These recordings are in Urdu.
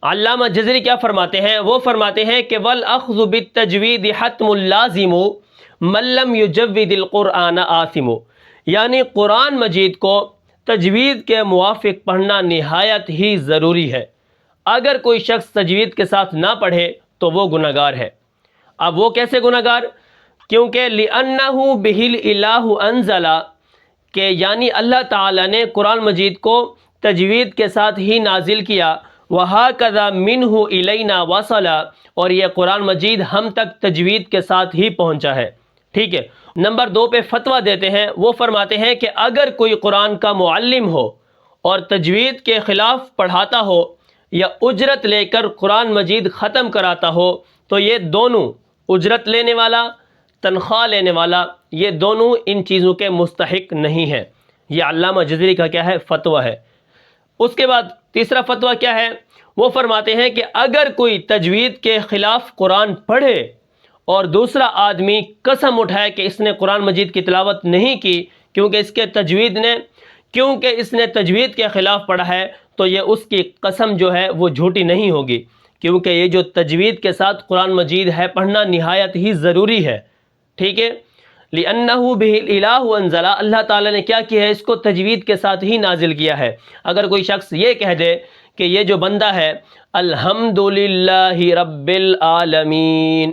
علامہ جزری کیا فرماتے ہیں؟ وہ فرماتے ہیں کہ وَالْأَخْذُ بِالتَّجْوِيدِ حَتْمُ اللَّازِمُ مَن لَّمْ يُجَوِّدِ الْقُرْآنَ آثِمُ، یعنی قرآن مجید کو تجوید کے موافق پڑھنا نہایت ہی ضروری ہے۔ اگر کوئی شخص تجوید کے ساتھ نہ پڑھے تو وہ گنہگار ہے۔ اب وہ کیسے گنہگار؟ کیونکہ لِأَنَّهُ بِهِ الْإِلَٰهُ أَنزَلَ، کہ یعنی اللہ تعالیٰ نے قرآن مجید کو تجوید کے ساتھ ہی نازل کیا، وَهَكَذَا مِنْهُ إِلَيْنَا وَصَلَ، اور یہ قرآن مجید ہم تک تجوید کے ساتھ ہی پہنچا ہے۔ ٹھیک ہے، نمبر 2 پہ فتویٰ دیتے ہیں، وہ فرماتے ہیں کہ اگر کوئی قرآن کا معلم ہو اور تجوید کے خلاف پڑھاتا ہو یا اجرت لے کر قرآن مجید ختم کراتا ہو تو یہ دونوں، اجرت لینے والا، تنخواہ لینے والا، یہ دونوں ان چیزوں کے مستحق نہیں ہیں۔ یہ علامہ جزری کا کیا ہے؟ فتویٰ ہے۔ اس کے بعد تیسرا فتویٰ کیا ہے؟ وہ فرماتے ہیں کہ اگر کوئی تجوید کے خلاف قرآن پڑھے اور دوسرا آدمی قسم اٹھائے کہ اس نے قرآن مجید کی تلاوت نہیں کی کیونکہ اس نے تجوید کے خلاف پڑھا ہے، تو یہ اس کی قسم جو ہے وہ جھوٹی نہیں ہوگی، کیونکہ یہ جو تجوید کے ساتھ قرآن مجید ہے پڑھنا نہایت ہی ضروری ہے۔ ٹھیک ہے، لِأَنَّهُ بِهِ الْإِلَٰهُ أَنزَلَ، اللہ تعالیٰ نے کیا کیا ہے؟ اس کو تجوید کے ساتھ ہی نازل کیا ہے۔ اگر کوئی شخص یہ کہہ دے کہ یہ جو بندہ ہے الحمدللہ رب العالمین،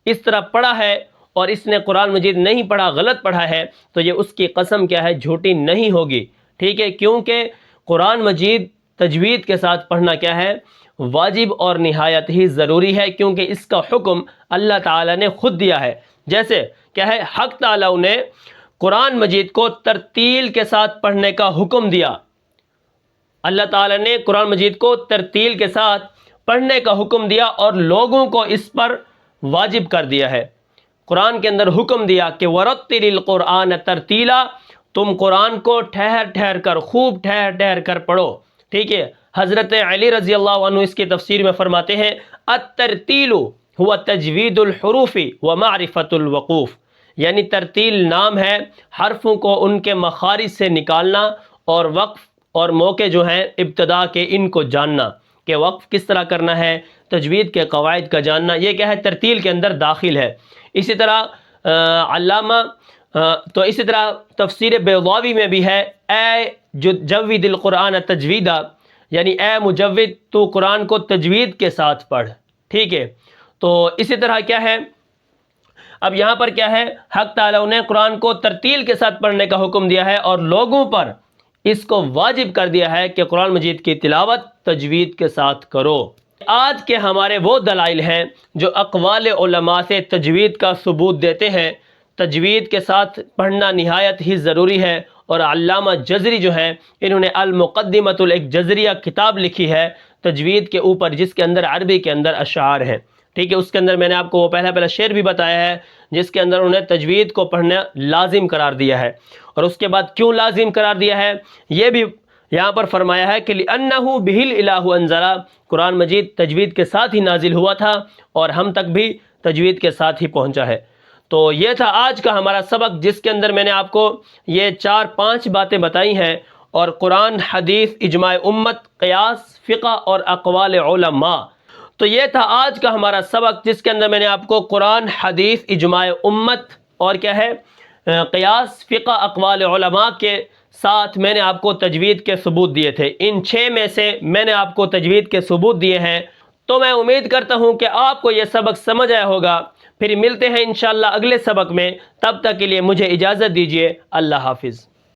اس طرح پڑھا ہے اور اس نے قرآن مجید نہیں پڑھا، غلط پڑھا ہے، تو یہ اس کی قسم کیا ہے؟ جھوٹی نہیں ہوگی۔ ٹھیک ہے، کیونکہ قرآن مجید تجوید کے ساتھ پڑھنا کیا ہے؟ واجب اور نہایت ہی ضروری ہے، کیونکہ اس کا حکم اللہ تعالیٰ نے خود دیا ہے۔ جیسے کیا ہے؟ حق تعالیٰ نے قرآن مجید کو ترتیل کے ساتھ پڑھنے کا حکم دیا۔ اللہ تعالیٰ نے قرآن مجید کو ترتیل کے ساتھ پڑھنے کا حکم دیا اور لوگوں کو اس پر واجب کر دیا ہے۔ قرآن کے اندر حکم دیا کہ وَرَتِّلِ الْقُرْآنَ تَرْتِیلًا، تم قرآن کو ٹھہر ٹھہر کر، خوب ٹھہر ٹھہر کر پڑھو۔ ٹھیک ہے، حضرت علی رضی اللہ عنہ اس کی تفسیر میں فرماتے ہیں الترتیل هو تجوید الحروف ومعرفت الوقوف، یعنی ترتیل نام ہے حرفوں کو ان کے مخارج سے نکالنا اور وقف اور موقع جو ہیں ابتدا کے ان کو جاننا کہ وقف کس طرح کرنا ہے، تجوید کے قواعد کا جاننا، یہ کیا ہے؟ ترتیل کے اندر داخل ہے۔ اسی طرح اسی طرح تفسیر بیضاوی میں بھی ہے اے جوید القرآن تجویدا، یعنی اے مجود تو قرآن کو تجوید کے ساتھ پڑھ۔ ٹھیک ہے، تو اسی طرح کیا ہے؟ اب یہاں پر کیا ہے؟ حق تعالیٰ نے قرآن کو ترتیل کے ساتھ پڑھنے کا حکم دیا ہے اور لوگوں پر اس کو واجب کر دیا ہے کہ قرآن مجید کی تلاوت تجوید کے ساتھ کرو۔ آج کے ہمارے وہ دلائل ہیں جو اقوال علماء سے تجوید کا ثبوت دیتے ہیں۔ تجوید کے ساتھ پڑھنا نہایت ہی ضروری ہے، اور علامہ جزری جو ہیں انہوں نے المقدمۃ ایک جزریہ کتاب لکھی ہے تجوید کے اوپر، جس کے اندر عربی کے اندر اشعار ہیں۔ ٹھیک ہے، اس کے اندر میں نے آپ کو وہ پہلا شعر بھی بتایا ہے جس کے اندر انہوں نے تجوید کو پڑھنا لازم قرار دیا ہے، اور اس کے بعد کیوں لازم قرار دیا ہے یہ بھی یہاں پر فرمایا ہے کہ لِأَنَّهُ بِهِ الْإِلَٰهُ أَنزَلَ، قرآن مجید تجوید کے ساتھ ہی نازل ہوا تھا اور ہم تک بھی تجوید کے ساتھ ہی پہنچا ہے۔ تو یہ تھا آج کا ہمارا سبق، جس کے اندر میں نے آپ کو یہ 4-5 باتیں بتائی ہیں، اور قرآن، حدیث، اجماع امت، قیاس، فقہ اور اقوال علماء۔ تو یہ تھا آج کا ہمارا سبق، جس کے اندر میں نے آپ کو قرآن، حدیث، اجماع امت اور کیا ہے قیاس، فقہ، اقوال علماء کے ساتھ میں نے آپ کو تجوید کے ثبوت دیے تھے۔ ان 6 میں سے میں نے آپ کو تجوید کے ثبوت دیے ہیں۔ تو میں امید کرتا ہوں کہ آپ کو یہ سبق سمجھ آیا ہوگا۔ پھر ملتے ہیں انشاءاللہ اگلے سبق میں، تب تک کے لیے مجھے اجازت دیجیے۔ اللہ حافظ۔